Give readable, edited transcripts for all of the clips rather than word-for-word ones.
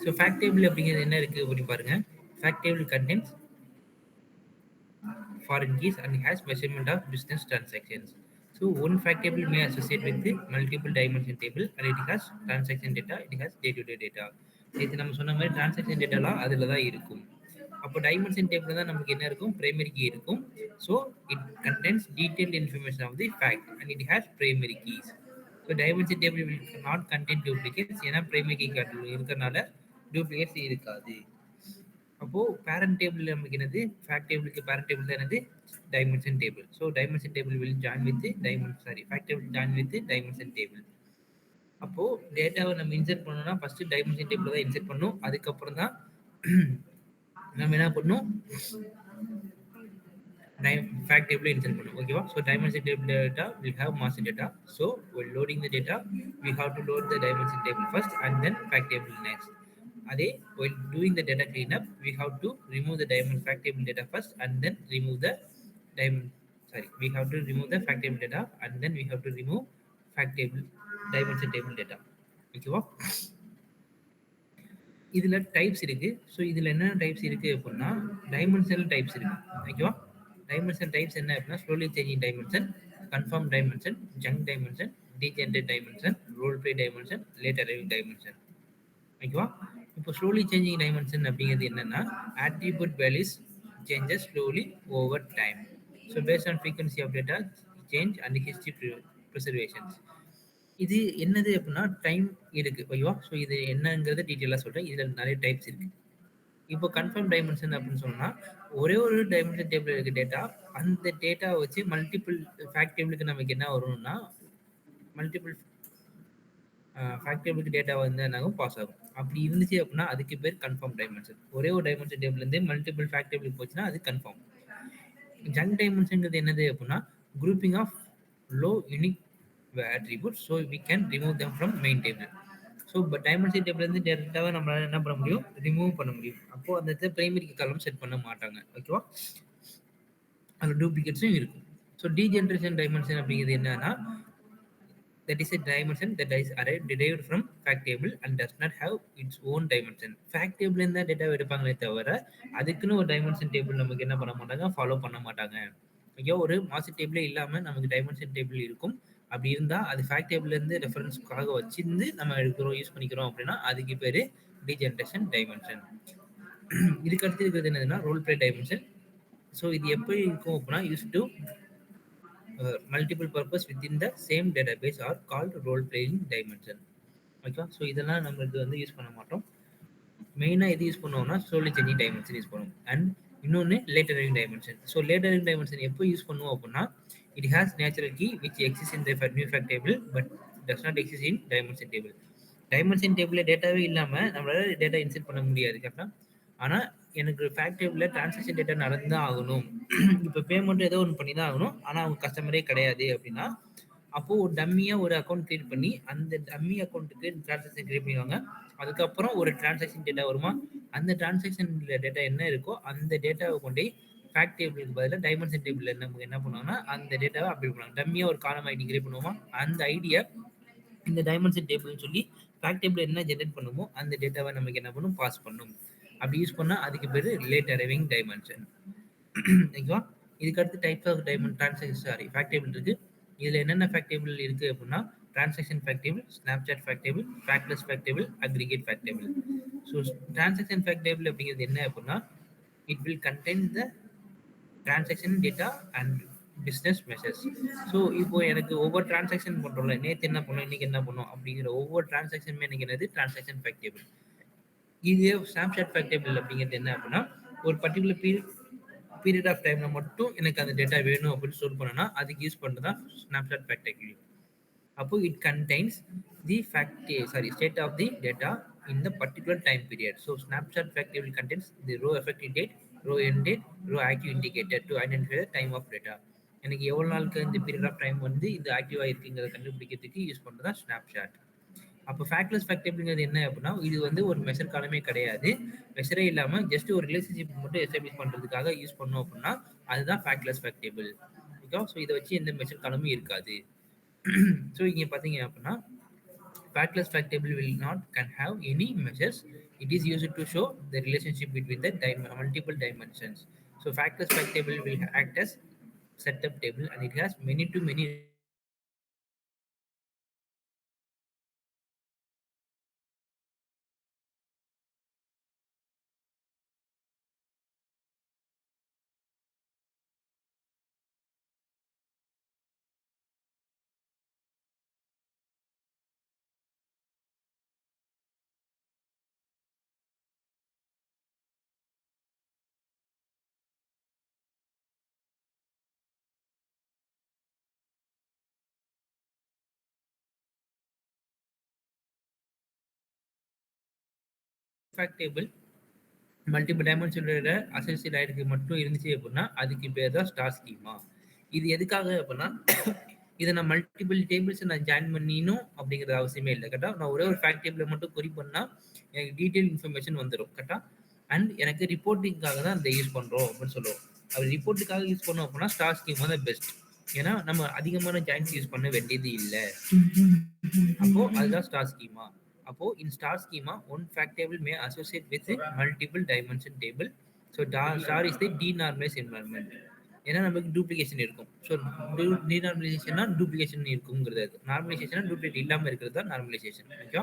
So fact table அப்படிங்கிறது என்ன இருக்குது அப்படின்னு பாருங்க. Fact table contents foreign keys and has measurement of business transactions. So one fact table may associate with the multiple dimension table and it has transaction data, it has day-to-day data. இது நம்ம சொன்ன மாதிரி transaction டேட்டாலாம் அதில் தான் இருக்கும். அப்போ dimension table தான் நமக்கு என்ன இருக்கும், பிரைமரி கீ இருக்கும். So it condense detailed information of the fact and it has primary keys. So dimension table will not content duplicates, ஏன்னா பிரைமரி கீ இருக்கிறதுனால டூப்ளிகேட்ஸ் இருக்காது. அப்போ பேரண்ட் டேபிள் நமக்கு என்னது, ஃபேக்ட் டேபிளுக்கு பேரண்ட் டேபிள் தான் என்னது, dimension table. So dimension table will join with fact table join with dimension table. அப்போ டேட்டாவை நம்ம இன்சர்ட் பண்ணணும்னா ஃபர்ஸ்ட் டைமென்ஷன் டேபிள் தான் இன்சர்ட் பண்ணணும். அதுக்கப்புறம் தான் நம்ம என்ன பண்ணணும், fact table insert பண்ணும். ஓகேவா? So dimension table data will have master data. So while loading the data, we have to load the dimension table first and then fact table next. அதே while doing the data cleanup, we have to remove the fact table data first and then remove the we have to remove the fact table data and then we have to remove dimension table data. ஓகேவா? இதுல types இருக்கு. So இதுல என்ன types இருக்கு அப்படின்னா dimensional types இருக்கு. ஓகேவா? Dimension types என்ன அப்படின்னா slowly changing dimension, conform dimension, junk dimension, degenerate dimension, role play dimension, late arriving dimension. ஓகேவா? இப்போ ஸ்லோலி சேஞ்சிங் டைமென்ஷன் அப்படிங்கிறது என்னன்னா attribute values changes slowly over time. So based on frequency of data change and history preservations. இது என்னது அப்படின்னா time இருக்கு. ஓகேவா? So இது என்னங்கிறத டீட்டெயிலாக சொல்கிறேன். இதில் நிறைய டைப்ஸ் இருக்கு. இப்போ கன்ஃபார்ம் டைமென்ஷன் அப்படின்னு சொன்னா ஒரே ஒரு டைமென்ஷன் டேபிள் இருக்க டேட்டா, அந்த டேட்டா வச்சு மல்டிபிள் ஃபேக்ட் டேபிளுக்கு நமக்கு என்ன வரும்னா மல்டிபிள் ஃபேக்ட் டேபிளுக்கு டேட்டா வந்து என்னாகும், பாஸ் ஆகும். அப்படி இருந்துச்சு அப்படின்னா அதுக்கு பேர் கன்ஃபார்ம் டைமென்ஷன். ஒரே ஒரு டைமென்ஷன் டேபிள்லேருந்து மல்டிபிள் ஃபேக்ட் டேபிளுக்கு போச்சுன்னா அது கன்ஃபார்ம். ஜங்க் டைமென்ஷன்ங்கிறது என்னது அப்படின்னா grouping of low unique attributes, so we can remove them from main table. So இப்போ டைமென்ஷன் டேபிள்லேருந்து டேரெக்டாக நம்மளால் என்ன பண்ண முடியும், ரிமூவ் பண்ண முடியும். அப்போது அந்த இடத்துல பிரைமரி காலம் செட் பண்ண மாட்டாங்க. ஓகேவா? அந்த டூப்ளிகேட்ஸும் இருக்கும். ஸோ டீஜென்ரேஷன் டைமென்ஷன் அப்படிங்கிறது என்னன்னா that is a dimension that is derived from fact table and does not have its own dimension. fact table இருந்தா டேட்டா எடுப்பாங்களே தவிர அதுக்குன்னு ஒரு டைமென்ஷன் டேபிள் நமக்கு என்ன பண்ண மாட்டாங்க, ஃபாலோ பண்ண மாட்டாங்க. ஓகே, ஒரு மாஸ்டர் டேபிளே இல்லாம நமக்கு டைமென்ஷன் டேபிள் இருக்கும். அப்படி இருந்தா அது ஃபேக்ட் டேபிள்ல இருந்து ரெஃபரன்ஸ்க்காக வச்சிருந்து நம்ம எடுக்கிறோம், யூஸ் பண்ணிக்கிறோம் அப்படின்னா அதுக்கு பேரு டீஜென்ரேஷன் டைமென்ஷன். இதுக்கு அடுத்து இருக்கிறது என்னதுன்னா ரோல் பிளே டைமென்ஷன். ஸோ இது எப்படி இருக்கும் அப்படின்னா use to multiple purpose within the same database are called role playing dimension. ஓகேவா? ஸோ இதெல்லாம் நம்ம இது வந்து யூஸ் பண்ண மாட்டோம். மெயினாக எது யூஸ் பண்ணுவோம்னா ஸ்லோலி சேஞ்சிங் டைமென்ஷன் யூஸ் பண்ணுவோம். அண்ட் இன்னொன்று late arriving dimension. So late arriving dimension எப்போ யூஸ் பண்ணுவோம் அப்படின்னா it has natural key which exists in the new fact table but does not exist in dimension table. dimension table டேட்டாவே இல்லாம நம்மளால data insert பண்ண முடியாது. கரெக்டா? ஆனா எனக்கு ஃபேக்ட் டேபிள்ல டிரான்சாக்ஷன் டேட்டா நடந்துதான் ஆகணும். இப்போ பேமெண்ட் ஏதோ ஒன்று பண்ணி தான் ஆகணும். ஆனா அவங்க கஸ்டமரே கிடையாது அப்படின்னா அப்போ ஒரு டம்மியா ஒரு அக்கௌண்ட் கிரியேட் பண்ணி அந்த டம்மி அக்கௌண்ட்டுக்கு டிரான்சாக்ஷன் கிரியேட் பண்ணுவாங்க. அதுக்கப்புறம் ஒரு டிரான்சாக்ஷன் டேட்டா வருமா, அந்த டிரான்சாக்ஷன் டேட்டா என்ன இருக்கோ அந்த டேட்டாவை கொண்டு ஃபேக்ட் டேபிளுக்கு பதிலாக டைமென்ஷன் டேபிள்ல நமக்கு என்ன பண்ணுவாங்கன்னா அந்த டேட்டாவை அப்டேட் பண்ணுவாங்க. டம்மியா ஒரு காலம் ஐடி கிரியேட் பண்ணுவோமா, அந்த ஐடியா இந்த டைமென்ஷன் டேபிள்னு சொல்லி ஃபேக்ட் டேபிள் என்ன ஜெனரேட் பண்ணுமோ அந்த டேட்டாவை நமக்கு என்ன பண்ணும், பாஸ் பண்ணும். அப்படி யூஸ் பண்ணா அதுக்கு பேரு லேட் அரைவிங் டைமென்ஷன். ஓகேவா? இதுக்கு அடுத்து டைப்ஸ் ஆஃப் ஃபேக்ட் டேபிள் இருக்கு. இதுல என்னென்ன ஃபேக்ட் டேபிள் இருக்கு அப்படின்னா transaction fact table, snapchat fact table, factless fact table, aggregate fact table. So transaction fact table அப்படிங்கிறது என்ன அப்படின்னா it will contain the transaction data and business measures. So இப்போ எனக்கு ஒவ்வொரு டிரான்சாக்ஷன் பண்ணுறோம்ல, நேற்று என்ன பண்ணோம் இன்னைக்கு என்ன பண்ணோம் அப்படிங்கிற ஒவ்வொரு டிரான்சாக்ஷனுமே எனக்கு என்னது டிரான்சாக்ஷன் ஃபேக்ட் டேபிள். இதே ஸ்னாப்சாட் ஃபேக்ட் டேபிள் அப்படிங்கிறது என்ன அப்படின்னா ஒரு பர்டிகுலர் பீரியட் ஆஃப் டைம்ல மட்டும் எனக்கு அந்த டேட்டா வேணும் அப்படின்னு சொல்லி பண்ணனா அதுக்கு யூஸ் பண்ணுறது தான் ஸ்னாப்சாட் ஃபேக்ட் டேபிள். அப்போ it contains the state of the data in the particular time period. So snapshot fact table contains the row effective date, row end date, row active indicator to identify the time of data. எனக்கு எவ்வளவு நாளுக்கு இந்த period of time வந்து இது ஆக்டிவா இருக்குங்கிறத கண்டுபிடிக்கிறதுக்கு use பண்றதா snapshot. அப்போ ஃபேக்ட்லெஸ் ஃபேக்ட் டேபிள்ங்கிறது என்ன அப்படின்னா இது வந்து ஒரு மெஷர் காலமே கிடையாது, மெஷரே இல்லாம ஜஸ்ட் ஒரு ரிலேஷன்ஷிப் மட்டும் எஸ்டாப்ளிஷ் பண்றதுக்காக யூஸ் பண்ணோம் அப்படின்னா அதுதான் ஃபேக்ட்லெஸ் ஃபேக்ட் டேபிள். ஓகே, ஸோ இதை வச்சு எந்த மெஷர் காலமும் இருக்காது. ஸோ இங்க பாத்தீங்க அப்படின்னா factless fact table will not can have any measures It is used to show the relationship between the multiple dimensions. So factors fact table will act as setup table, and it has many to many reference points. So it is used to identify the dimensions of the data. So fact table multiple டைமென்ஷனோட associate ஆயிருக்கு மட்டும் இருந்துச்சு அப்படின்னா அதுக்கு பேர் தான் star schema. இது எதுக்காக அப்படின்னா இதை நான் மல்டிபிள் டேபிள்ஸ் நான் ஜாயின் பண்ணினும் அப்படிங்கிறது அவசியமே இல்லை. கரெக்டா நான் ஒரே ஒரு ஃபேக்ட் டேபிளை மட்டும் குறி பண்ணா எனக்கு டீட்டெயில் இன்ஃபர்மேஷன் வந்துடும். கரெக்டா அண்ட் எனக்கு ரிப்போர்ட்டிங்காக தான் அதை யூஸ் பண்றோம் அப்படின்னு சொல்லுவோம். அது ரிப்போர்ட்டுக்காக யூஸ் பண்ணோம் அப்படின்னா ஸ்டார் ஸ்கீமா தான் பெஸ்ட். ஏன்னா நம்ம அதிகமான ஜாயின்ஸ் யூஸ் பண்ண வேண்டியது இல்லை. அப்போ அதுதான் ஸ்டார் ஸ்கீமா. அப்போ in star schema, one fact table may associate with a multiple dimension table. So star is the denormalized environment. ஏன்னா நமக்கு டூப்ளிகேஷன் இருக்கும். ஸோ டீநார்மலைசேஷன்னா டூப்ளிகேஷன் இருக்குங்கிறது. நார்மலைசேஷனா டூப்ளிகேட் இல்லாமல் இருக்கிறது தான் normalization. Okay.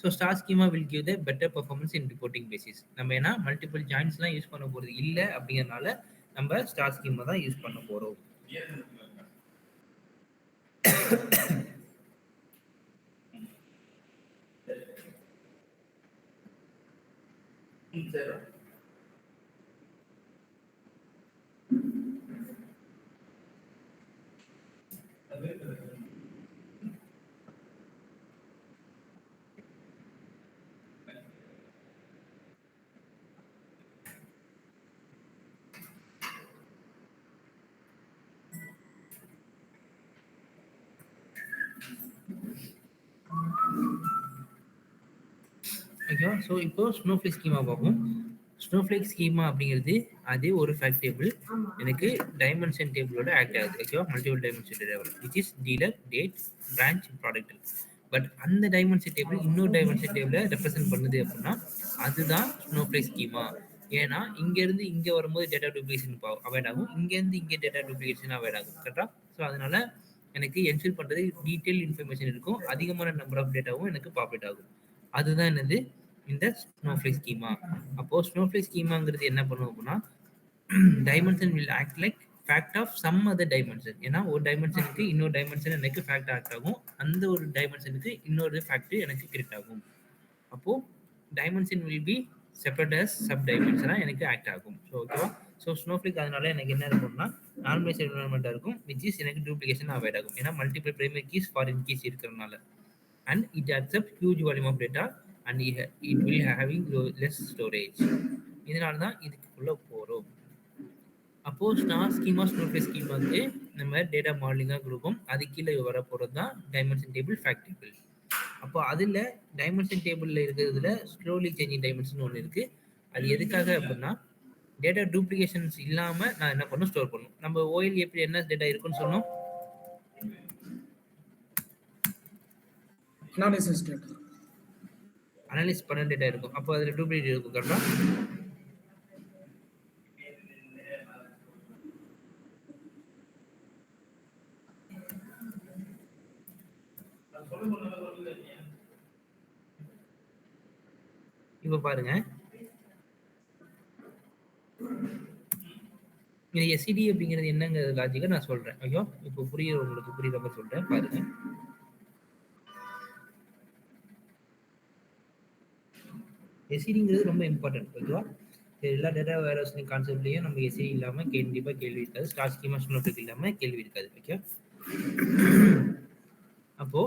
So star schema will give the better performance in reporting basis. நம்ம ஏன்னா multiple ஜாயின்ஸ்லாம் use பண்ண போகிறது இல்லை அப்படிங்கிறதுனால நம்ம ஸ்டார் ஸ்கீமா தான் யூஸ் பண்ண போகிறோம். ஓகேவா. ஸோ இப்போ ஸ்னோஃப்ளேக் ஸ்கீமா பார்ப்போம். ஸ்னோஃப்ளேக் ஸ்கீமா அப்படிங்கிறது அதே ஒரு ஃபேக்ட் டேபிள் எனக்கு டைமென்ஷன் டேபிளோட ஆக்ட் ஆகுது. ஓகேவா. Multiple dimension table which is dealer date branch product. But அந்த டைமென்ஷன் டேபிள் இன்னொரு டைமென்ஷன் டேபிளை ரெப்ரசென்ட் பண்ணுது அப்படின்னா அதுதான் ஸ்னோஃப்ளேக் ஸ்கீமா. ஏன்னா இங்கேருந்து இங்கே வரும்போது டேட்டா டூப்ளிகேஷன் அவாய்ட் ஆகும், இங்கேருந்து இங்கே டேட்டா டூப்ளிகேஷன் அவாய்ட் ஆகும். கரெக்டாக. ஸோ அதனால எனக்கு என்ஷூர் பண்ணுறது டீட்டெயில் இன்ஃபர்மேஷன் இருக்கும், அதிகமான நம்பர் ஆஃப் டேட்டாவும் எனக்கு பாப்புலேட் ஆகும். அதுதான் என்னது இந்த ஸ்னோஃப்ளேக் ஸ்கீமா. அப்போ ஸ்னோஃப்ளேக் ஸ்கீமாங்கிறது என்ன பண்ணுவோம் அப்படின்னா dimension will act like fact of some other dimension. ஏன்னா ஒரு டைமென்ஷனுக்கு இன்னொரு டைமென்ஷன் எனக்கு ஃபேக்ட் ஆக்ட் ஆகும், அந்த ஒரு டைமென்ஷனுக்கு இன்னொரு ஃபேக்ட் எனக்கு கிரியேட் ஆகும். அப்போ dimension will be separate as sub டைமென்ஷனா எனக்கு ஆக்ட் ஆகும். ஸோ ஓகேவா. ஸோ ஸ்னோஃப்ளேக் அதனால எனக்கு என்ன இருக்கும்னா நார்மலைஸ் என்வரன்மெண்ட்டாக இருக்கும், விச் இஸ் எனக்கு டூப்ளிகேஷன் அவாய்ட் ஆகும். ஏன்னா multiple primary keys foreign keys இருக்கிறதுனால. And it accepts huge volume of data and it will having less storage. இதனால தான் இதுக்குள்ள போறோம். அப்போ ஸ்டார் ஸ்கீமா ஸ்னோஃப்ளேக் ஸ்கீமாக்கு நம்ம டேட்டா மாடலிங்காக கொடுப்போம். அது கீழே வர போகிறது தான் டைமென்ஷன் டேபிள் ஃபேக்ட் டேபிள். அப்போ அதில் டைமென்ஷன் டேபிளில் இருக்கிறதுல ஸ்லோலி சேஞ்சிங் டைமென்ஷன் ஒன்று இருக்குது. அது எதுக்காக அப்படின்னா டேட்டா டூப்ளிகேஷன்ஸ் இல்லாமல் நான் என்ன பண்ணணும் ஸ்டோர் பண்ணணும். நம்ம ஓஎல் எப்படி என்ன டேட்டா இருக்குன்னு சொன்னோம், அனலைஸ் பண்ண டேட்டா இருக்கும். அப்போ அதில் டூப்ளிகேட் இருக்கும். கரெக்டாக. இப்போ பாருங்க, இந்த எஸ்சிடி அப்படிங்கிறது என்னங்க லாஜிக்கா நான் சொல்றேன். ஐயோ இப்போ புரியுற உங்களுக்கு புரியுற மாதிரி சொல்றேன் பாருங்க. எஸ்சிடிங்கிறது ரொம்ப இம்பார்ட்டன்ட். ஓகேவா. எல்லா டேட்டா வேர்ஹவுசிங் கான்செப்ட்லயும் நம்ம எஸ்சிடி இல்லாம கண்டிப்பா கேள்வி இருக்காது. ஸ்டார் ஸ்கீமா ஸ்னோஃப்ளேக் இல்லாம கேள்வி இருக்காது. ஓகே. அப்போ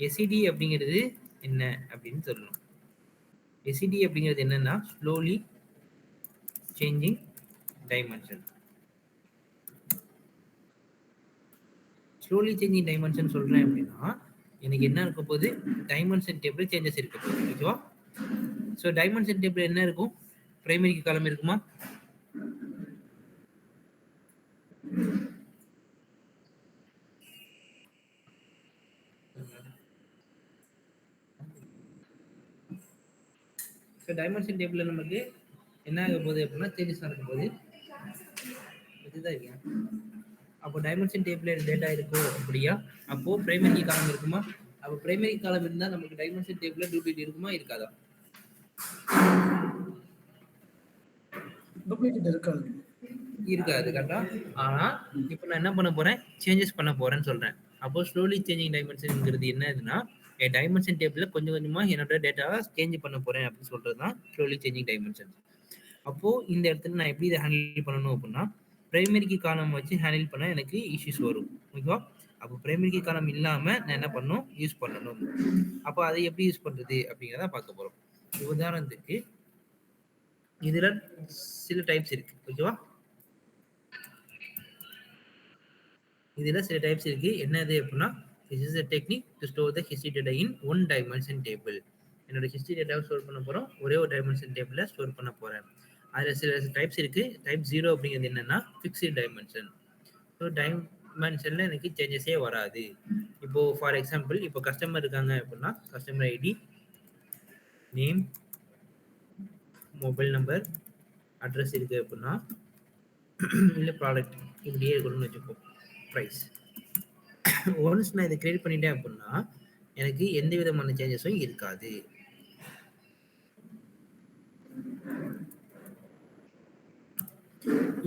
எஸ்சிடி அப்படிங்கிறது என்ன அப்படின்னு சொல்லணும். எஸ்சிடி அப்படிங்கிறது என்னன்னா slowly changing dimension. Slowly changing dimension சொல்றேன் அப்படின்னா எனக்கு என்ன இருக்க போகுது, டைமென்ஷன் டேபிள் சேஞ்சஸ் இருக்க போகுது. ஓகேவா. ஸோ டைமென்ஷன் டேபிள் என்ன இருக்கும், பிரைமரிக்கு காலம் இருக்குமா, ஸோ டைமென்ஷன் டேபிள்ல நமக்கு என்ன ஆக போகுது அப்படின்னா சேஞ்சஸ் நடக்க போகுது. இதுதான் இல்லையா? அப்போ டைமென்ஷன் டேபிள்ல டேட்டா இருக்கும் அப்படியா? அப்போ பிரைமரி காலம் இருக்குமா? அப்போ பிரைமரி காலம் இருந்தால் நமக்கு டைமென்ஷன் டேபிள்ல டூப்ளிகேட் இருக்குமா இருக்காதா? டூப்ளிகேட் இருக்காது. இருக்காது கரெக்டா? ஆனா இப்போ நான் என்ன பண்ண போறேன்? சேஞ்சஸ் பண்ண போறேன்னு சொல்றேன். அப்போ ஸ்லோலி சேஞ்சிங் டைமென்ஷன்ங்கிறது என்னதுன்னா என் டைமென்ஷன் டேபிள்ல கொஞ்சம் கொஞ்சமா என்னோட டேட்டாவை சேஞ்ச் பண்ண போறேன் அப்படின்னு சொல்றது தான் ஸ்லோலி சேஞ்சிங் டைமென்ஷன். அப்போ இந்த இடத்துல நான் எப்படி இதை ஹேண்டில் பண்ணணும் அப்படின்னா பிரைமரிக்கு காலம் வச்சு ஹேண்டில் பண்ண எனக்கு இஷ்யூஸ் வரும். ஓகேவா? அப்போ பிரைமரிக்கு காலம் இல்லாம நான் என்ன பண்ணணும்? யூஸ் பண்ணணும். அப்போ அதை எப்படி யூஸ் பண்றது அப்படிங்கிறத பார்க்க போறோம். உதாரணத்துக்கு இதுல சில டைப்ஸ் இருக்கு. ஓகேவா? இதுல சில டைப்ஸ் இருக்கு. என்னது அப்படின்னா this is a technique to store the history data in one dimension table. என்னோட ஹிஸ்டரி டேட்டாவை ஸ்டோர் பண்ண போறோம். ஒரே ஒரு டைமென்ஷன் டேபிள்ல ஸ்டோர் பண்ண போறேன். அதுல சில டைப்ஸ் இருக்கு. டைப் 0 அப்படிங்கிறது என்னன்னா ஃபிக்ஸ்டு டைமென்ஷன். ஸோ டைமென்ஷன்ல எனக்கு சேஞ்சஸே வராது. இப்போ ஃபார் எக்ஸாம்பிள் இப்போ கஸ்டமர் இருக்காங்க அப்படின்னா customer ID, name, mobile number, address இருக்கு அப்படின்னா இல்லை ப்ராடக்ட் இப்படியே இருக்கணும்னு வச்சுப்போம். ப்ரைஸ் ஒன்ஸ் நான் இதை கிரியேட் பண்ணிட்டேன் அப்படின்னா எனக்கு எந்த விதமான சேஞ்சஸும் இருக்காது.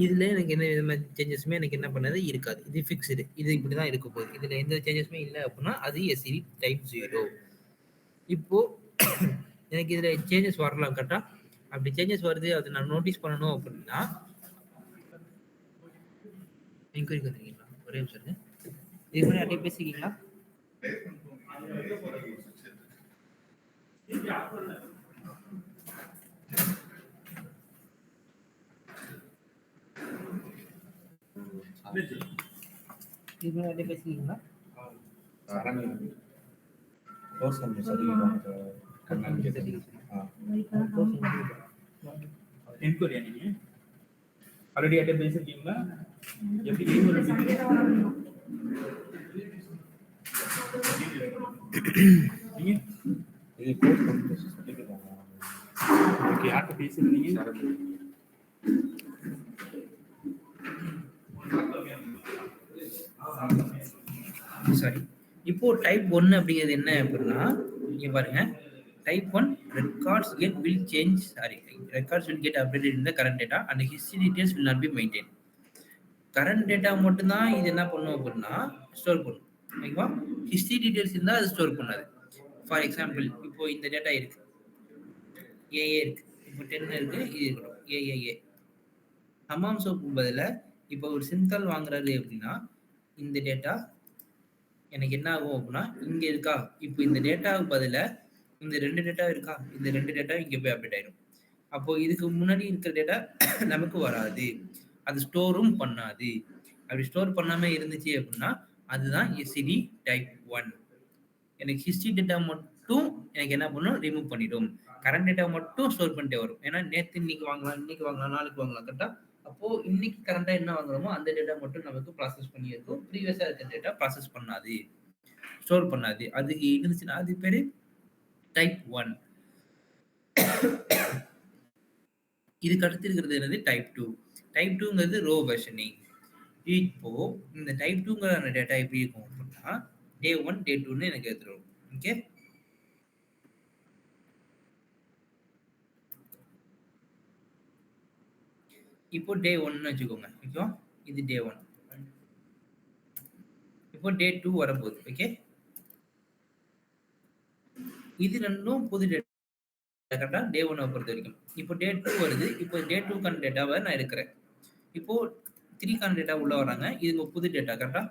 இதுல எனக்கு எந்த விதமான சேஞ்சஸுமே எனக்கு என்ன பண்ணது இருக்காது. இது ஃபிக்ஸ்டு. இது இப்படிதான் இருக்க போகுது. இதுல எந்த சேஞ்சஸுமே இல்லை அப்படின்னா அது எஸ்இடி டைப் 0. இப்போ எனக்கு இதுல சேஞ்சஸ் வரலாம் கரெக்டா? அப்படி சேஞ்சஸ் வருது அது நான் நோட்டீஸ் பண்ணணும் அப்படின்னா என்கொயரி வந்துருக்கீங்களா? ஒரே நிமிஷம். இதுக்கு முன்னாடி அப்படியே பேசிக்கீங்களா? இதுக்கு முன்னாடி அப்படியே பேசிக்கீங்களா? என்கொயரியா நீங்க ஆல்ரெடி யார்ட்ட பேசிருக்கீங்களா? எப்படி நீங்க ஓகே யார்ட்ட பேசிருந்தீங்க? சாரி. இப்போ டைப் 1 அப்படிங்கிறது என்ன அப்படின்னா இங்க பாருங்க. Type 1 records will change, sorry, records will get updated in the current data and history details will not be maintained. Current data மட்டும் தான் இது என்ன பண்ணும் அப்படின்னா ஸ்டோர் பண்ணும். ஓகேவா? ஹிஸ்டரி டீடைல்ஸ் இருந்தால் அது ஸ்டோர் பண்ணாது. ஃபார் எக்ஸாம்பிள் இப்போ இந்த டேட்டா இருக்கு, ஏஏ இருக்கு, இப்போ 10 இருக்கு, இது இருக்கணும் ஏஏஏ. ஹமாம் சோப்பு பதில இப்போ ஒரு சிந்தால் வாங்குறாரு அப்படின்னா இந்த டேட்டா எனக்கு என்ன ஆகும் அப்படின்னா இங்க இருக்கா, இப்போ இந்த டேட்டாவுக்கு பதில இந்த 2 டேட்டா இருக்கா, இந்த 2 டேட்டா இங்க போய் அப்டேட் ஆயிடும். அப்போ இதுக்கு முன்னாடி இருக்கிற டேட்டா நமக்கு வராது, அது ஸ்டோரும் பண்ணாது. அப்படி ஸ்டோர் பண்ணாம இருந்துச்சு அப்படின்னா அதுதான் எஸ்சிடி டைப் 1. எனக்கு ஹிஸ்டரி டேட்டா மட்டும் எனக்கு என்ன பண்ணும்? ரிமூவ் பண்ணிடும். கரண்ட் டேட்டா மட்டும் ஸ்டோர் பண்ணிட்டே வரும். ஏன்னா நேற்று இன்னைக்கு வாங்கலாம், இன்னைக்கு வாங்கலாம், நாளைக்கு வாங்கலாம் கரெக்டா? அப்போ இன்னைக்கு கரண்டா என்ன வாங்குறோமோ அந்த டேட்டா மட்டும் நமக்கு ப்ராசஸ் பண்ணி இருக்கும். ப்ரீவியஸா இருக்கிற டேட்டா ப்ராசஸ் பண்ணாது, ஸ்டோர் பண்ணாது. அது இருந்துச்சுன்னா அது பேரு டைப் 1. இதுக்கு அடுத்து இருக்கிறது என்னது? டைப் 2. டைப் 2ங்கிறது ரோ வெர்ஷனிங். இப்போ இந்த டைப் 2ங்கிற டேட்டா எப்படி இருக்கும் அப்படின்னா டே 1 டே 2ன்னு எனக்கு எடுத்துரும். ஓகே, இப்போ டே 1 வச்சுக்கோங்க. ஓகேவா? இது டே 1. இப்போ டே 2 வரப்போகுது. ஓகே, இது ரெண்டும் புது டேட்டா கரெக்டா? டே 1 பொறுத்த வரைக்கும். இப்போ டே 2 வருது. இப்போ டே 2க்கான டேட்டாவை நான் எடுக்கிறேன். இப்போ 3க்கான டேட்டா உள்ள வராங்க. இது புது டேட்டா கரெக்டா?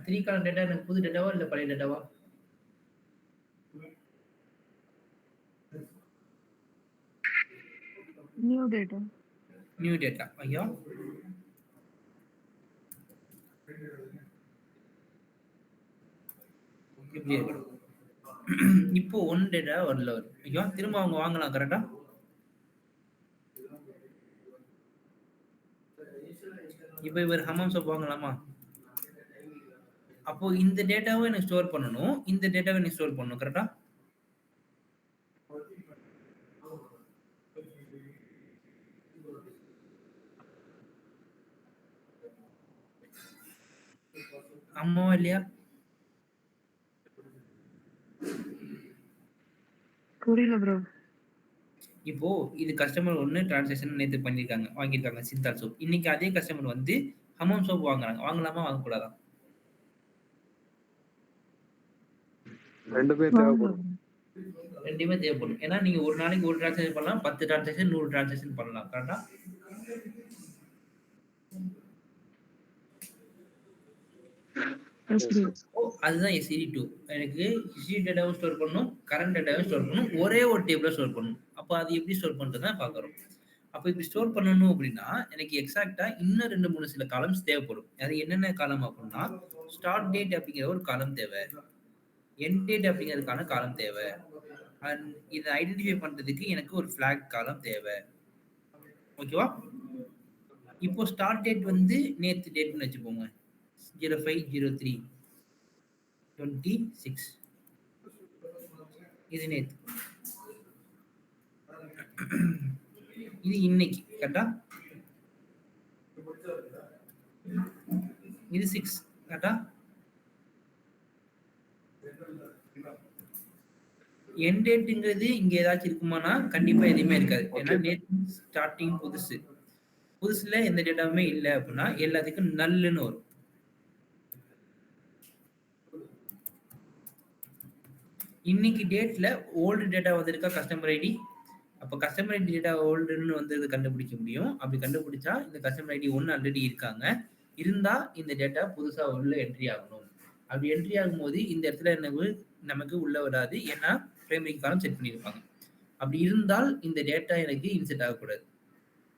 த்ரீக்கான டேட்டா எனக்கு புது டேட்டாவா இல்ல பழைய டேட்டாவா? New data. New data. ஐயோ, இப்படி இருக்கணும். இப்போ 1 டேட்டா வரல வரும். ஐயோ, திரும்ப அவங்க வாங்கலாம் கரெக்டா? இப்போ இவர் ஹமாம் சோப் வாங்கலாமா? அப்போ இந்த டேட்டாவை எனக்கு ஸ்டோர் பண்ணணும், இந்த டேட்டாவை எனக்கு ஸ்டோர் பண்ணணும். கரெக்டா? ஆமாவா இல்லையா? புரியல ப்ரோ. இப்போ இது கஸ்டமர் 1 டிரான்சாக்ஷன் நேத்து பண்ணியிருக்காங்க, வாங்கியிருக்காங்க சிந்தால் சோப். இன்னைக்கு அதே கஸ்டமர் வந்து ஹமாம் சோப் வாங்குறாங்க. வாங்கலாமா, வாங்கக்கூடாதா? 2 பேர் தேவைப்படும். 2மே தேவைப்படும். ஏன்னா நீங்க ஒரு நாளைக்கு ஒரு டிரான்சாக்ஷன் பண்ணலாம், 10 டிரான்சாக்ஷன் 100 டிரான்சாக்ஷன் பண்ணலாம். கரெக்டா? அதுதான் SCD2. எனக்கு ஹிஸ்டரி டேட்டாவும் ஸ்டோர் பண்ணணும், கரண்ட் டேட்டாவும் ஸ்டோர் பண்ணணும், ஒரே ஒரு டேபிள ஸ்டோர் பண்ணணும். அப்ப அது எப்படி ஸ்டோர் பண்றதுன்னு பார்க்குறோம். அப்ப இப்படி ஸ்டோர் பண்ணணும் அப்படின்னா எனக்கு எக்ஸாக்ட்டா இன்னும் 2, 3 சில காலம்ஸ் தேவைப்படும். அது என்னென்ன காலம் அப்படின்னா, ஸ்டார்ட் டேட் அப்படிங்கிற ஒரு காலம் தேவை. எண்ட் டேட் அப்படிங்கிறதுக்கான காலம் தேவை. அண்ட் இதை ஐடென்டிஃபை பண்றதுக்கு எனக்கு ஒரு ஃபிளாக் காலம் தேவை. ஓகேவா? இப்போ ஸ்டார்ட் டேட் வந்து நேத்து டேட்னு வச்சுப்போங்க. 05/03/26. இது நேத்து. இது இன்னைக்கு. கரெக்டா? இது 6. கரெக்டா? எண்ட் டேட்ங்கிறது இங்க ஏதாச்சும் இருக்குமானா கண்டிப்பா எதுவுமே இருக்காது. ஏன்னா நேத்து ஸ்டார்டிங் புதுசு. புதுசுல எந்த டேட்டாவுமே இல்லை அப்படின்னா எல்லாத்துக்கும் நல்லுன்னு வரும். இன்னைக்கு டேட்ல ஓல்டு டேட்டா வந்திருக்கா கஸ்டமர் ஐடி. அப்போ கஸ்டமர் ஐடி டேட்டா ஓல்டுன்னு வந்து கண்டுபிடிக்க முடியும். அப்படி கண்டுபிடிச்சா இந்த கஸ்டமர் ஐடி 1 ஆல்ரெடி இருக்காங்க, இருந்தா இந்த டேட்டா புதுசா உள்ள என்ட்ரி ஆகணும். அப்படி என்ட்ரி ஆகும்போது இந்த இடத்துல நமக்கு உள்ள வராது, ஏன்னா பிரைமரி காலம் செட் பண்ணியிருப்பாங்க. அப்படி இருந்தால் இந்த டேட்டா எனக்கு இன்செர்ட் ஆகக்கூடாது.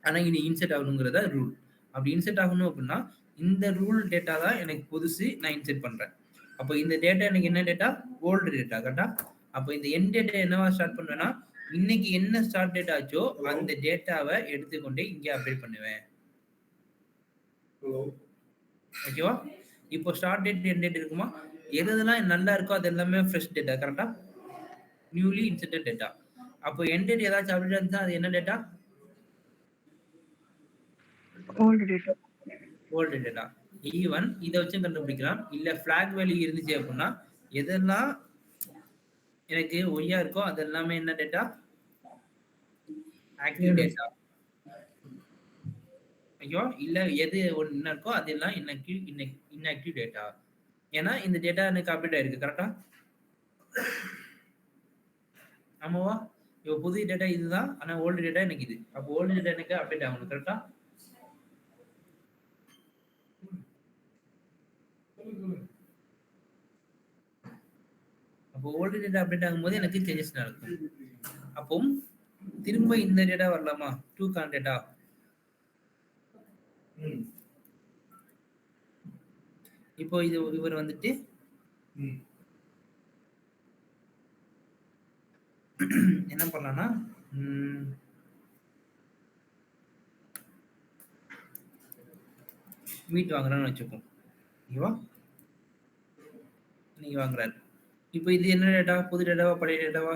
ஆனா இது இன்செர்ட் ஆகணுங்கிறதா ரூல். அப்படி இன்செர்ட் ஆகணும் அப்படின்னா இந்த ரூல் டேட்டா தான் எனக்கு புதுசு, நான் இன்செர்ட் பண்றேன். அப்போ இந்த டேட்டா எனக்கு என்ன டேட்டா? Old data. கரெக்டா? அப்போ இந்த எண்ட் டேட்டா என்னவா ஸ்டார்ட் பண்ணுவேன்னா, இன்னைக்கு என்ன ஸ்டார்ட் டேட் ஆச்சோ அந்த டேட்டாவை எடுத்துக்கொண்டே இங்கே அப்டேட் பண்ணுவேன். ஓகேவா? இப்போ ஸ்டார்ட் டேட் எண்ட் டேட் இருக்குமா? எதெல்லாம் நல்லா இருக்கோ அது எல்லாமே ஃப்ரெஷ் டேட்டா. கரெக்டா? Newly inserted data. அப்போ எண்ட் டேட் ஏதாச்சும் அப்டேட் இருந்தா அது என்ன data? Old data. Old data. Even இதை வச்சு கண்டுபிடிக்கலாம். இல்ல ஃபிளாக் வேல்யூ இருந்துச்சு அப்படின்னா எதெல்லாம் எனக்கு ஒய்யா இருக்கோ அது எல்லாமே என்ன டேட்டா? Active data. ஐயோ இல்ல எது ஒன்று இருக்கோ அதெல்லாம் inactive டேட்டா. ஏன்னா இந்த டேட்டா எனக்கு அப்டேட் ஆயிருக்கு. கரெக்டா? ஆமாவா? இப்போ புதிய டேட்டா இதுதான், ஆனா ஓல்டு டேட்டா எனக்கு இது. அப்போ ஓல்டு டேட்டா எனக்கு அப்டேட் ஆகணும். கரெக்டா? அப்போ ஓல்டு டேட்டா அப்டேட் ஆகும்போது எனக்கு சேஞ்சஸ் நடக்கும். அப்போ திரும்ப இந்த டேட்டா வரலாமா? 2 கான் டேட்டா. இப்போ இது இவர் வந்துட்டு என்ன பண்ணலாம்னா மீட் வாங்குறான்னு வச்சுப்போம். ஓகேவா? நீங்க வாங்குறாரு. இப்போ இது என்ன டேட்டா? புது டேட்டாவா பழைய டேட்டாவா?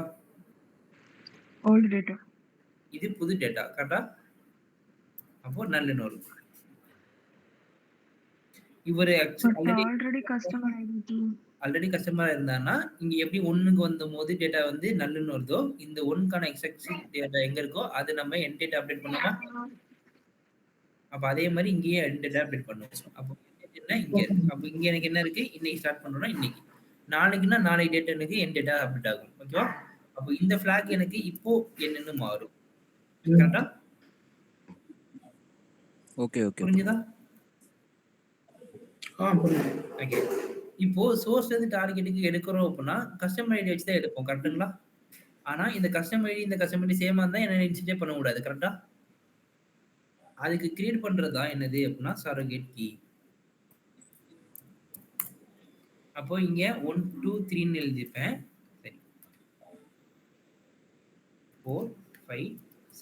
Old data. இது புது டேட்டா. கரெக்டா? அப்போ நல்லுன்னு வரும். இவரு ஆல்ரெடி கஸ்டமரா இருந்தான்னா இங்க எப்படி 1க்கு வந்த போது டேட்டா வந்து நல்லுன்னு வருதோ, இந்த 1க்கான எக்ஸாக்ட் டேட்டா எங்க இருக்கோ அது நம்ம எண்ட் டேட்டா அப்டேட் பண்ணுவோமா? அப்ப அதே மாதிரி இங்கேயே எண்ட் டேட்டா அப்டேட் பண்ணுவோம். அப்போ என்ன இங்க இருக்கு. அப்போ இங்க எனக்கு என்ன இருக்கு? இன்னைக்கு ஸ்டார்ட் பண்றோம்னா இன்னைக்கு. நாளைக்குன்னா நாளை டேட்டா எனக்கு எண்ட் டேட்டா அப்டேட் ஆகும். ஓகேவா? அப்போ இந்த ஃபிளாக் எனக்கு இப்போ என்னன்னு மாறும். கரெக்டா? Okay okay. புரிஞ்சுதா? ஓகே. இப்போ சோர்ஸ்ல இருந்து டார்கெட்டுக்கு எடுக்கிறோம் அப்படின்னா கஸ்டமர் ஐடி வச்சு தான் எடுப்போம். கரெக்ட்டுங்களா? ஆனா இந்த கஸ்டமர் ஐடி இந்த கஸ்டமர் ஐடி சேமா இருந்தா என்ன இன்செர்ட்டே பண்ண கூடாது. கரெக்டா? அதுக்கு கிரியேட் பண்றது தான் என்னது அப்படின்னா சரோகேட் கீ. அப்போ இங்க 1 2 3ன்னு எழுதிப்பேன். சரி. 4 5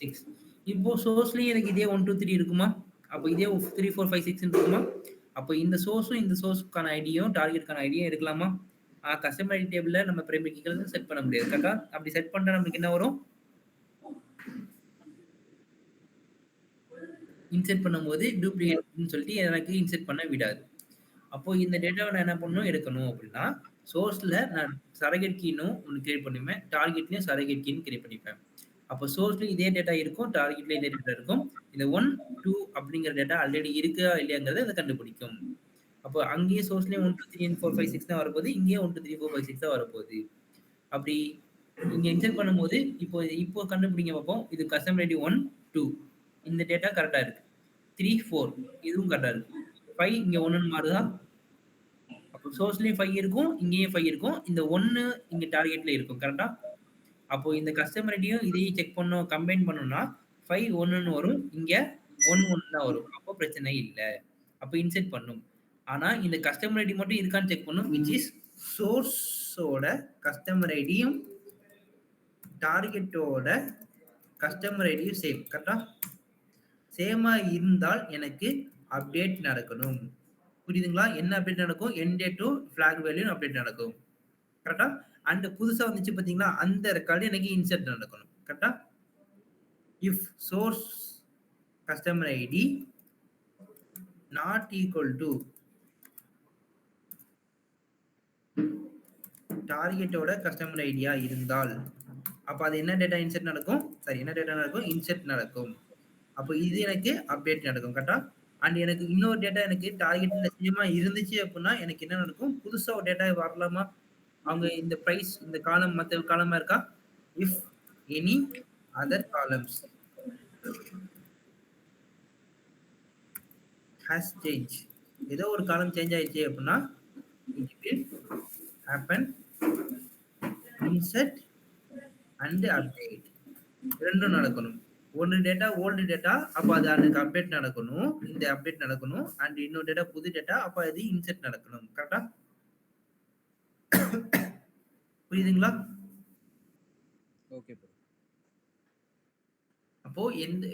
6. இப்போ சோர்ஸ்லயே எனக்கு இதே 1 2 3 இருக்குமா? அப்போ இதே 3 4 5 6 இருக்குமா? அப்போ இந்த சோர்ஸும் இந்த சோர்ஸ்க்கான ஐடியும் டார்கெட்டுக்கான ஐடியும் இருக்கலாமா? கஸ்டமர் ஐடி டேபிள்ல நம்ம பிரைமரி கீக்கு செட் பண்ண முடியாது. கரெக்டா? அப்படி செட் பண்ணா நமக்கு என்ன வரும்? இன்செர்ட் பண்ணும்போது டூப்ளிகேட்னு சொல்லிட்டு எனக்கு இன்செர்ட் பண்ண விடாது. அப்போ இந்த டேட்டாவை நான் என்ன பண்ணணும் எடுக்கணும் அப்படின்னா, சோர்ஸ்ல நான் சரகட் கீனும் ஒன்று கிரியேட் பண்ணிப்பேன். டார்கெட்லயும் சரகட் கீன்னு கிரியேட் பண்ணிப்பேன். அப்போ சோர்ஸ்லயும் இதே டேட்டா இருக்கும், டார்கெட்லயும் இதே டேட்டா இருக்கும். இந்த 1, 2 அப்படிங்கிற டேட்டா ஆல்ரெடி இருக்கா இல்லையாங்கிறத இதை கண்டுபிடிக்கும். அப்போ அங்கேயே சோர்ஸ்லயும் 1, 2, 3, 4, 5, 6 தான் வரப்போகுது. இங்கேயே 1, 2, 3, 4, 5, 6 தான் வரப்போகுது. அப்படி இங்க இன்செர்ட் பண்ணும்போது இப்போ கண்டுபிடிங்க பார்ப்போம். இது கஸ்டமர் ஐடி 1, 2 இந்த டேட்டா கரெக்டா இருக்கு. 3, 4 இதுவும் கரெக்டா இருக்கு. 5 இங்க 1ன்னு மாறுதா? அப்போ சோர்ஸ்லயும் 5 இருக்கும், இங்கேயும் 5 இருக்கும். இந்த 1 இங்க டார்கெட்ல இருக்கும். கரெக்டா? அப்போ இந்த கஸ்டமர் ஐடியும் இதையும் செக் பண்ணோம், கம்பைன் பண்ணோம்னா 5 1ன்னு வரும். இங்க 1 1 தான் வரும். அப்போ பிரச்சனை இல்ல. அப்போ இன்செர்ட் பண்ணும். ஆனா இந்த கஸ்டமர் ஐடி மட்டும் இருக்கான்னு செக் பண்ணும். which is சோர்ஸோட கஸ்டமர் ஐடியும் டார்கெட்டோட கஸ்டமர் ஐடியும் சேம். கரெக்டா? சேமா இருந்தால் எனக்கு அப்டேட் நடக்கணும். புரியுதுங்களா? என்ன அப்டேட் நடக்கும்? End date to flag value update நடக்கும். கரெக்டா? அண்ட் புதுசா வந்துச்சு பாத்தீங்களா, அந்த ரெக்கார்டு எனக்கு இன்செர்ட் நடக்கணும். கரெக்டா? If source customer ID not equal to டார்கெட்டோட கஸ்டமர் ஐடியா இருந்தால் அப்ப அது என்ன டேட்டா இன்செர்ட் நடக்கும்? சரி, என்ன டேட்டா நடக்கும்? இன்செர்ட் நடக்கும். அப்போ இது எனக்கு அப்டேட் நடக்கும். கரெக்டா? அண்ட் எனக்கு இன்னொரு டேட்டா எனக்கு டார்கெட்ல சேமா இருந்துச்சு அப்படின்னா எனக்கு என்ன நடக்கும்? புதுசா ஒரு டேட்டா வரலாமா? அவங்க இந்த பிரைஸ் இந்த காலம் மற்ற காலமா இருக்கா? If any other columns has change, ஏதோ ஒரு காலம் சேஞ்ச் ஆயிடுச்சு அப்படின்னா it will happen insert and update ரெண்டும் நடக்கணும். ஒன்னு டேட்டா ஓல்டு டேட்டா, அப்ப அது அதுக்கு அப்டேட் நடக்கணும், இந்த அப்டேட் நடக்கணும். அண்ட் இன்னொரு டேட்டா புது டேட்டா, அப்ப அது இன்செர்ட் நடக்கணும். கரெக்டா? புரியுதுங்களா? Okay bro. அப்போ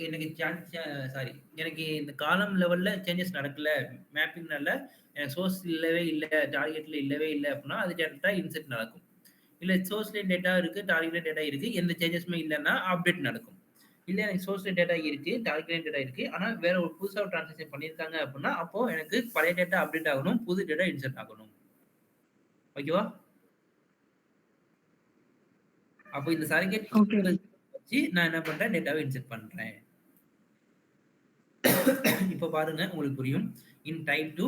எனக்கு சாரி எனக்கு இந்த காலம் லெவல்ல சேஞ்சஸ் நடக்கல, மேப்பிங்னால எனக்கு சோர்ஸ் இல்லவே இல்லை, டார்கெட்ல இல்லவே இல்லை அப்படின்னா அது டேட்டா இன்செர்ட் நடக்கும். இல்ல சோர்ஸ்ல டேட்டா இருக்கு, டார்கெட்ல டேட்டா இருக்கு, எந்த சேஞ்சஸுமே இல்லைன்னா அப்டேட் நடக்கும். இல்ல எனக்கு சோர்ஸ்ல டேட்டா இருக்கு, டார்கெட்ல டேட்டா இருக்கு, ஆனா வேற ஒரு புதுசா டிரான்சாக்ஷன் பண்ணிருக்காங்க அப்படின்னா அப்போ எனக்கு பழைய டேட்டா அப்டேட் ஆகணும், புது டேட்டா இன்செர்ட் ஆகணும். ஓகேவா? அப்போ இந்த சர்க்கிட் வச்சு நான் என்ன பண்றேன்? டேட்டாவை இன்செர்ட் பண்றேன். இப்போ பாருங்க உங்களுக்கு புரியும். In type 2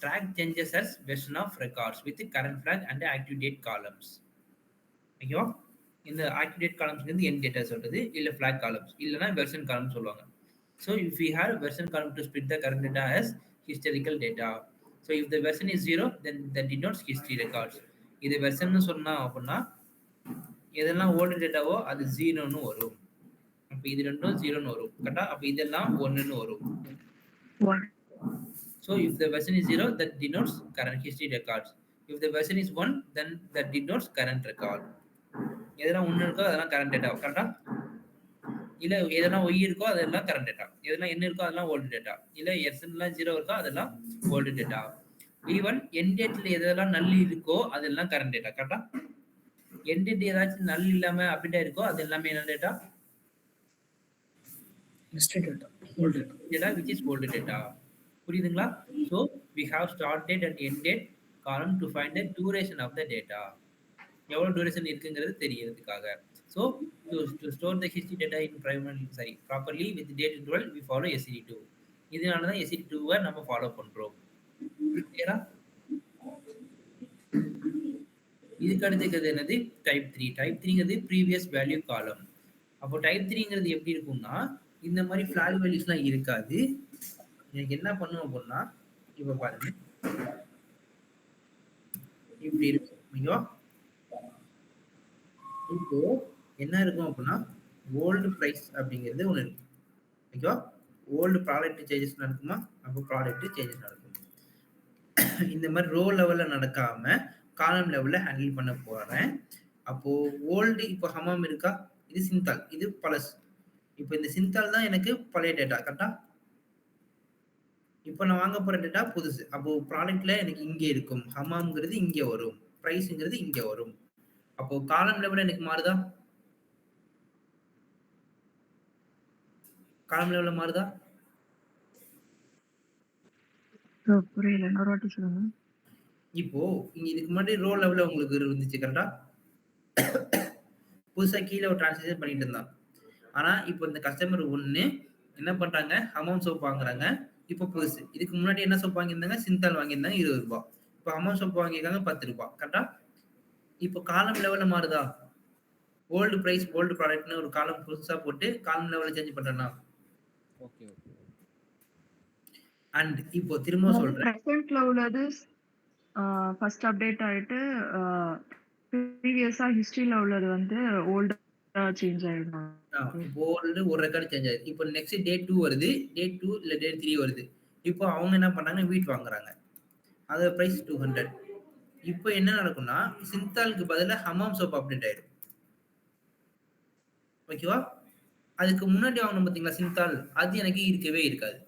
track changes as version of records with current flag and active date columns. ஓகேவா? இந்த active date columns வந்து end data சொல்றது, இல்ல flag columns, இல்லனா version column சொல்லுவாங்க. So if we have version column to split the current data as historical data. So if the version is 0 then that denotes history records. இது version னு சொன்னா அப்படின்னா எதெல்லாம் old டேட்டாவோ அது 0ன்னு வரும். அப்ப இது ரெண்டும் 0ன்னு வரும். கரெக்ட்டா? அப்ப இதெல்லாம் 1ன்னு வரும். So if the version is 0 that denotes current history records. If the version is 1 then that denotes current record. எதெல்லாம் 1 இருக்கோ அதெல்லாம் current data. கரெக்ட்டா? இல்ல எதெல்லாம் y இருக்கோ அதெல்லாம் current data. எதெல்லாம் n இருக்கோ அதெல்லாம் old data. இல்ல s எல்லாம் 0 இருக்கோ அதெல்லாம் old data. Even end dateல எதெல்லாம் null இருக்கோ அதெல்லாம் current data. கரெக்ட்டா? end date ஏதாச்சும் null இல்லாம அப்படியே இருக்கோ அது எல்லாமே என்ன data? history data, old data. Data which is old data. புரியுதுங்களா? So we have start date and end date column to find the duration of the data. எவ்வளவு duration இருக்குங்கிறது தெரியறதுக்காக. So to store the history data in properly with date interval we follow SCD2. இதனால தான் SCD2 நம்ம follow பண்றோம். கிளியரா? இதுக்கு அடுத்து என்னது? டைப் 3. டைப் 3ங்கிறது ப்ரீவியஸ் வேல்யூ காலம். அப்போ டைப் 3ங்கிறது எப்படி இருக்கும்னா இந்த மாதிரி ஃபிளாக் வேல்யூஸ்லாம் இருக்காது. எனக்கு என்ன பண்ணும் அப்படின்னா இப்ப பாருங்க இப்படி இருக்கும். ஓகேவா? இப்போ என்ன இருக்கும் அப்படின்னா ஓல்டு பிரைஸ் அப்படிங்கிறது ஒண்ணு இருக்கு. ஓகேவா? ஓல்டு ப்ராடக்ட் சேஞ்சஸ் நடக்குமா? அப்போ ப்ராடக்ட் சேஞ்சஸ் நடக்கும். இந்த மாதிரி ரோ லெவல்ல நடக்காம காலம் லெவல்ல ஹேண்டில் பண்ண போறேன். அப்போ ஓல்டு இப்போ ஹமாம் இருக்கா? இது சிந்தால், இது பழசு. இப்போ இந்த சிந்தால் தான் எனக்கு பழைய டேட்டா. கரெக்டா? இப்போ நான் வாங்க போற டேட்டா புதுசு. அப்போ ப்ராடக்ட்ல எனக்கு இங்க இருக்கும். ஹமாம்ங்கிறது இங்க வரும். பிரைஸ்ங்கிறது இங்க வரும். அப்போ காலம் லெவல் எனக்கு மாறுதா? காலம் லெவல்ல மாறுதா? ப்ரோ புரியல. இன்னொரு வாட்டி சொல்லுங்க. இப்போ இங்க இதுக்கு முன்னாடி ரோ லெவல்ல உங்களுக்கு இருந்துச்சு கரெக்ட்டா? புதுசா கீழ ஒரு டிரான்சாக்ஷன் பண்ணிட்டு இருந்தான். ஆனா, இப்போ இந்த கஸ்டமர் 1 என்ன பண்றாங்க? ஹமாம் சோப் வாங்குறாங்க. இப்போ புதுசு. இதுக்கு முன்னாடி என்ன சோப் வாங்கியிருந்தாங்க? சிந்தால் வாங்கியிருந்தாங்க ரூ. 20. இப்போ ஹமாம் சோப் வாங்கியிருக்காங்க ரூ. 10. கரெக்ட்டா? இப்போ காலம் லெவல்ல மாறுதா? ஓல்டு பிரைஸ், ஓல்டு ப்ராடக்ட்ன்னு ஒரு காலம் புதுசா போட்டு காலம் லெவல்ல சேஞ்ச் பண்றேனா? ஓகே ஓகே அண்ட் இப்போ திரும்பவும் அதாவது சொல்றேன். பிரசன்ட்ல உள்ளது ஃபர்ஸ்ட் அப்டேட் ஆயிட்டு ப்ரீவியஸா ஹிஸ்டரியில உள்ளது வந்து ஓல்டா சேஞ்ச் ஆயிடும். இப்போ ஒரு ரெக்கார்ட் சேஞ்ச் ஆயிடுது. இப்போ நெக்ஸ்ட் டே 2 வருது. டே 2 இல்ல டே 3 வருது. இப்போ அவங்க என்ன பண்றாங்க? வீட் வாங்குறாங்க. அதோட பிரைஸ் 200. இப்போ என்ன நடக்கும்னா, சிந்தாலுக்கு பதிலா ஹமாம் சோப் அப்டேட் ஆயிடும். ஓகேவா? அதுக்கு முன்னாடி வாங்கணும் பார்த்தீங்களா சிந்தால், அது எனக்கு இருக்கவே இருக்காது.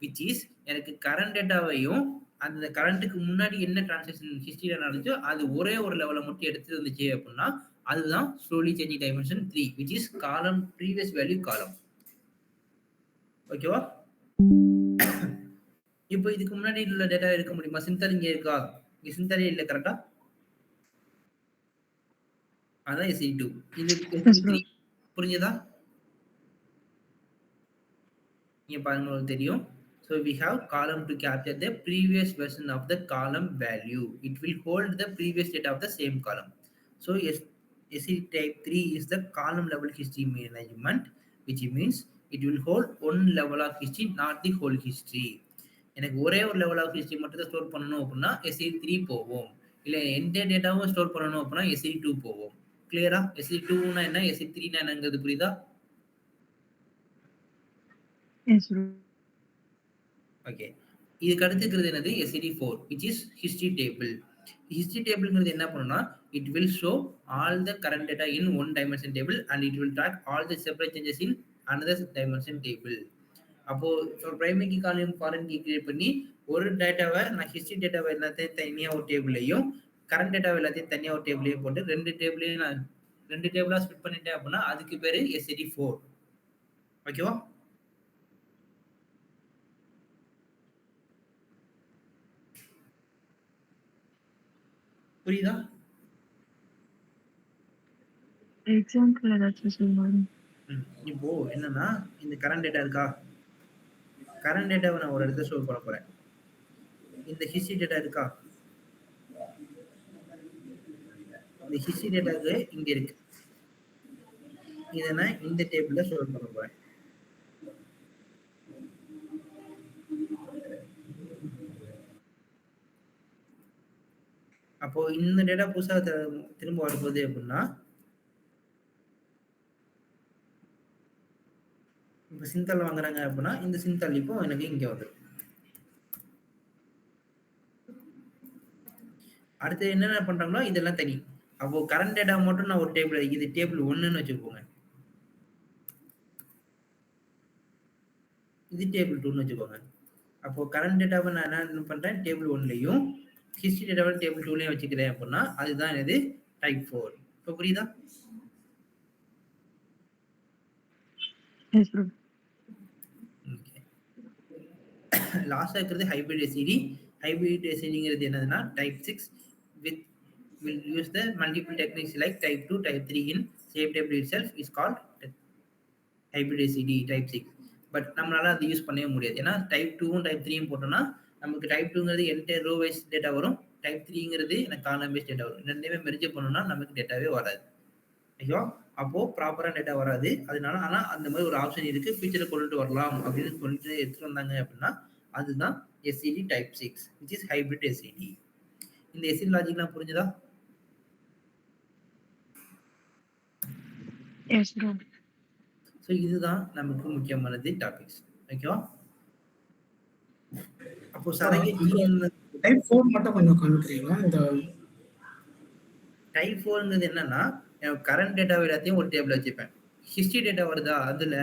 விச் இஸ் எனக்கு கரண்ட் டேட்டாவையும், அந்த கரண்ட்டுக்கு முன்னாடி என்ன டிரான்சாக்ஷன் ஹிஸ்டரியில நடந்துச்சோ, அது ஒரே ஒரு லெவல்ல மட்டும் எடுத்துட்டு வந்துச்சு அப்படின்னா, அதுதான் slowly changing dimension 3 which is காலம் ப்ரீவியஸ் வேல்யூ காலம். ஓகேவா? இப்போ இதுக்கு முன்னாடி உள்ள டேட்டா எடுக்க முடியுமா? சிந்தால் இங்க இருக்கா? இங்க சிந்தாலே இல்ல கரெக்ட்டா? அதான் SE2. இது Yes, bro. SE3 புரிஞ்சதா? இங்க பாருங்க உங்களுக்கு தெரியும். So we have column to capture the previous version of the column value. It will hold the previous data of the same column. So SE type 3 is the column level history management, which means it will hold one level of history, not the whole history. எனக்கு ஒரே ஒரு level of history மட்டும் தான் store பண்ணணும் அப்படின்னா SE3 போவோம். இல்ல எந்த டேட்டாவும் ஸ்டோர் பண்ணணும் அப்படின்னா SE2 போவோம். கிளியரா? SE2னா என்ன? SE3னா என்னங்கிறது புரியுதா? Yes, bro. ஓகே. இதுக்கு அடுத்து இருக்கிறது என்னது? SED4 which is history table. History tableங்கிறது என்ன பண்ணும்னா, it will show all the current data in one dimension table and it will track all the separate changes in another dimension table. அப்போ primary key காலையும் foreign key create பண்ணி ஒரு டேட்டாவை நான் history டேட்டாவை எல்லாத்தையும் தனியா ஒரு டேபிளையும் கரண்ட் டேட்டாவை எல்லாத்தையும் தனியா ஒரு டேபிளையும் போட்டு ரெண்டு டேபிளா ஸ்பிட் பண்ணிட்டேன் அப்படின்னா அதுக்கு பேரு SED4. ஓகேவா? புரியுதா? எக்ஸாம்பிள் ஏதாச்சும் சொல்லுங்க. இப்போ என்னன்னா இந்த கரண்ட் டேட்டா இருக்கா? கரண்ட் டேட்டாவை நான் ஒரு இடத்துல ஸ்டோர் பண்ண போறேன். இந்த ஹிஸ்டரி டேட்டா இருக்கா? இந்த ஹிஸ்டரி டேட்டாக்கு இங்க இருக்கு. இதை நான் இந்த டேபிள்ல ஸ்டோர் பண்ண போறேன். அப்போ இந்த டேட்டா புதுசா திரும்ப வரும்போது அப்படின்னா இப்போ சிந்தால் வாங்குறாங்க அப்படின்னா இந்த சிந்தால் இப்போ எனக்கு இங்க வந்துடும். அடுத்து என்னென்ன பண்றாங்களோ இதெல்லாம் தனி. அப்போ கரண்ட் டேட்டா மட்டும் நான் ஒரு டேபிள், இது டேபிள் 1ன்னு வச்சுக்கோங்க. இது டேபிள் 2ன்னு வச்சுக்கோங்க. அப்போ கரண்ட் டேட்டாவை நான் என்ன பண்றேன்? டேபிள் 1லயும் ஹிஸ்டரி டேட்டாவை டேபிள் 2லயும் வச்சுக்கிறேன் அப்படின்னா அதுதான் என்னது? டைப் 4. இப்போ புரியுதா? Yes, bro. ஓகே. லாஸ்டா இருக்கிறது ஹைபிரிட் எஸ்இடி. ஹைபிரிட் எஸ்இடிங்கிறது என்னதுன்னா type 6 with will use the multiple techniques like type 2, type 3 in same table itself is called hybrid SED type 6. But நம்மளால அதை யூஸ் பண்ணவே முடியாது. ஏன்னா டைப் 2வும் டைப் 3யும் போட்டோம்னா நமக்கு டைப் 2ங்கிறது என்டையர் ரோ வைஸ் டேட்டா வரும். டைப் 3ங்கிறது எனக்கு காலம் வைஸ் டேட்டா வரும். ரெண்டுமே மெர்ஜ் பண்ணோம்னா நமக்கு டேட்டாவே வராது. ஓகேவா? அப்போ ப்ராப்பரா டேட்டா வராது. அதனால ஆனா அந்த மாதிரி ஒரு ஆப்ஷன் இருக்கு. ஃபியூச்சர்ல கொண்டுட்டு வரலாம் அப்படின்னு சொல்லிட்டு எடுத்துட்டு வந்தாங்க அப்படின்னா அதுதான் SED type 6 which is hybrid SED. இந்த SED லாஜிக்லாம் புரிஞ்சுதா? Yes, bro. ஸோ இதுதான் நமக்கு முக்கியமானது டாபிக்ஸ். ஓகேவா? அப்போ சரக்கு டைப் 4 மட்டும் கொஞ்சம் காமிக்கிறீங்களா? இந்த டைப் 4ங்கிறது என்னன்னா கரண்ட் டேட்டா எல்லாத்தையும் ஒரு டேபிள் வச்சுப்பேன். ஹிஸ்டரி டேட்டா வருதா அதுல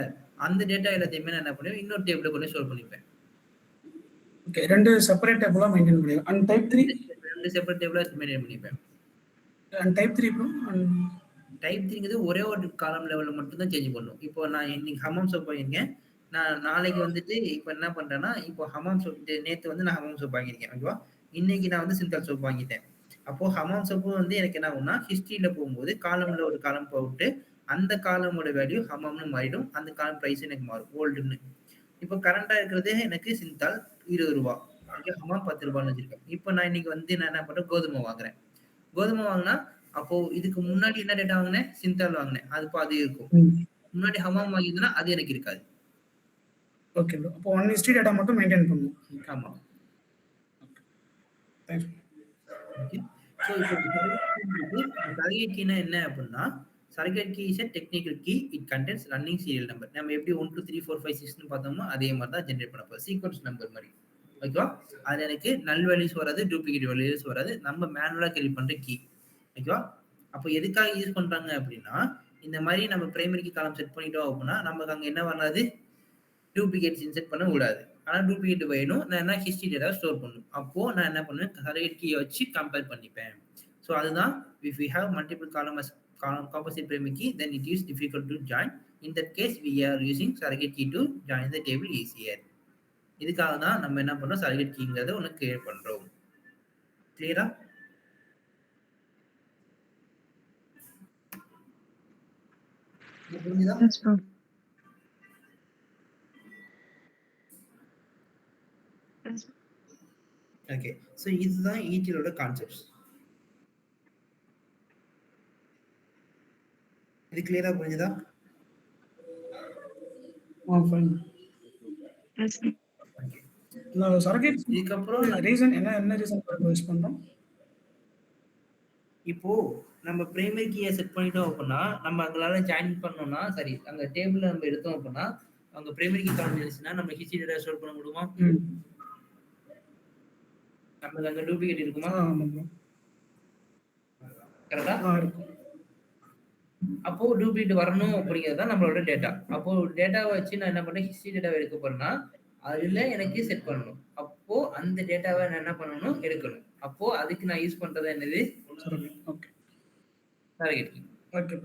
அந்த டேட்டா எல்லாத்தையுமே நான் என்ன பண்ணுவேன்? இன்னொரு டேபிள் கொண்டு ஸ்டோர் பண்ணிப்பேன். ஓகே 2 செப்பரேட் டேபிளா மெயின்டைன் பண்ணிக்கலாம். அண்ட் டைப் 3 2 செப்பரேட் டேபிளா மெயின்டைன் பண்ணிப்பேன். அண்ட் டைப் 3 ப்ரோ டைப் 3ங்கிறது ஒரே ஒரு காலம் லெவல்ல மட்டும் தான் சேஞ்ச் பண்ணும். இப்போ நான் இன்னைக்கு ஹமாம் சோப் வாங்கியிருக்கேன். நான் நாளைக்கு வந்துட்டு இப்போ என்ன பண்றேன்னா, இப்போ ஹமாம் சோப் நேத்து வந்து நான் ஹமாம் சோப் வாங்கியிருக்கேன். ஓகேவா? இன்னைக்கு நான் வந்து சிந்தால் சோப் வாங்கிட்டேன். அப்போ ஹமாம் சோப்பு வந்து எனக்கு என்ன ஆகும்னா, ஹிஸ்டரியில போகும்போது காலம்ல ஒரு காலம் போட்டு அந்த காலமோட வேல்யூ ஹமாம்னு மாறிடும். அந்த காலம் பிரைஸ் எனக்கு மாறும் ஓல்டுன்னு. இப்போ கரண்டா இருக்கிறது எனக்கு சிந்தால் ரூ. 20. ஓகே, ஹமாம் ரூ. 10 வச்சிருக்கேன். இப்போ நான் இன்னைக்கு வந்து நான் என்ன பண்றேன், கோதுமை வாங்குறேன். கோதுமை வாங்கினா அப்போ இதுக்கு முன்னாடி என்ன டேட்டா வாங்கினேன், சிந்தால் வாங்கினேன். அது பாதி இருக்கும். முன்னாடி ஹமாம் வாங்கியிருந்தா அது எனக்கு இருக்காது. Okay bro. அப்போ 1 ஹிஸ்டரி டேட்டா மட்டும் மெயின்டைன் பண்ணும். ஆமா. தேங்க்ஸ். ஓகே. ஸோ இப்போ சர்க்யூட் கீனா என்ன அப்படின்னா, surrogate key is a technical key. It contains running serial number. நம்ம எப்படி 1 2 3 4 5 6ன்னு பார்த்தோமோ அதே மாதிரி தான் ஜென்ரேட் பண்ண போகுது. சீக்வன்ஸ் நம்பர் மாதிரி. ஓகேவா? அது எனக்கு நல் வேல்யூஸ் வராது, டூப்ளிகேட் வேல்யூஸ் வராது. நம்ம மேனுவலா கிரியேட் பண்ற கீ. ஓகேவா? அப்போ எதுக்காக யூஸ் பண்றாங்க அப்படின்னா, இந்த மாதிரி நம்ம பிரைமரி கீ காலம் செட் பண்ணிட்டோம் அப்படின்னா நமக்கு அங்க என்ன வராது, டூப்ளிகேட்ஸ் இன்செர்ட் பண்ண கூடாது. ஆனா டூப்ளிகேட் வேணும். நான் என்ன ஹிஸ்டரி டேட்டா ஸ்டோர் பண்ணணும். அப்போ நான் என்ன பண்ணுவேன், சர்க்யூட் கீயை வச்சு கம்பேர் பண்ணிப்பேன். ஸோ அதுதான் if we have multiple column as composite primary key, then it is difficult to join. In that case, we are using surrogate key to join the table easier. இதுக்காக தான் நம்ம என்ன பண்றோம், surrogate keyங்கிறத ஒன்று create பண்றோம். கிளியரா? புரிஞ்சுதா? Yes, bro. Yes. Okay. So இதுதான் ETLோட கான்செப்ட்ஸ். இது கிளியரா புரிஞ்சுதா? ஃபைன். Yes. நான் சர்க்யூட் இதுக்கப்புறம் ரீசன் என்ன ரீசன் யூஸ் பண்றோம்? இப்போ நம்ம பிரைமரி கீயை செட் பண்ணிட்டோம் அப்படின்னா, நம்ம அங்களால ஜாயின் பண்ணோம்னா சரி, அங்க டேபிள்ல நம்ம எடுத்தோம் அப்படின்னா அங்க பிரைமரி கீ காலம் இருந்துச்சுன்னா நம்ம ஹிஸ்டரி டேட்டா ஸ்டோர் பண்ண முடியுமா? நமக்கு அங்க டூப்ளிகேட் இருக்குமா? கரெக்டா? அப்போ டூப்ளிகேட் வரணும் அப்படிங்கிறது தான் நம்மளோட டேட்டா. அப்போ டேட்டாவை வச்சு நான் என்ன பண்ணேன், ஹிஸ்டரி டேட்டாவை எடுக்க போறேன்னா அதுல எனக்கு செட் பண்ணணும். அப்போ அந்த டேட்டாவை நான் என்ன பண்ணணும், எடுக்கணும். அப்போ அதுக்கு நான் யூஸ் பண்றது என்னது, okay surrogate key. Okay.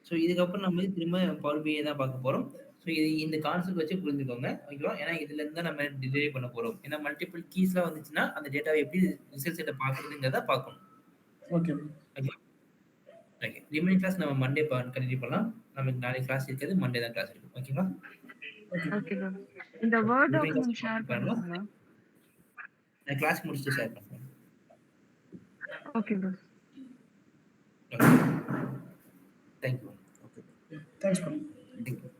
So இதுக்கப்புறம் நம்ம திரும்ப பவர் பிஐ தான் பார்க்க போறோம். ஸோ இது இந்த கான்செப்ட் வச்சு புரிஞ்சுக்கோங்க. ஓகேவா? ஏன்னா இதுல இருந்து தான் நம்ம டிரைவ் பண்ண போறோம். ஏன்னா மல்டிபிள் கீஸ்லாம் வந்துச்சுன்னா அந்த டேட்டாவை எப்படி ரிசல்ட் செட்டை பார்க்கறதுங்கிறத பார்க்கணும். ஓகே. ஓகே. ரிமைனிங் கிளாஸ் நம்ம மண்டே கண்டினியூ பண்ணலாம். நமக்கு நாளைக்கு கிளாஸ் இருக்குது, மண்டே தான் கிளாஸ் இருக்கு. ஓகேவா? Okay, bro. இந்த வேர்ட் டாக்குமெண்ட் ஷேர் பண்ணுவீங்களா? நான் கிளாஸ் முடிச்சுட்டு ஷேர் பண்ணுறேன். Okay, bro. Thank you. Thanks bro. Thank you.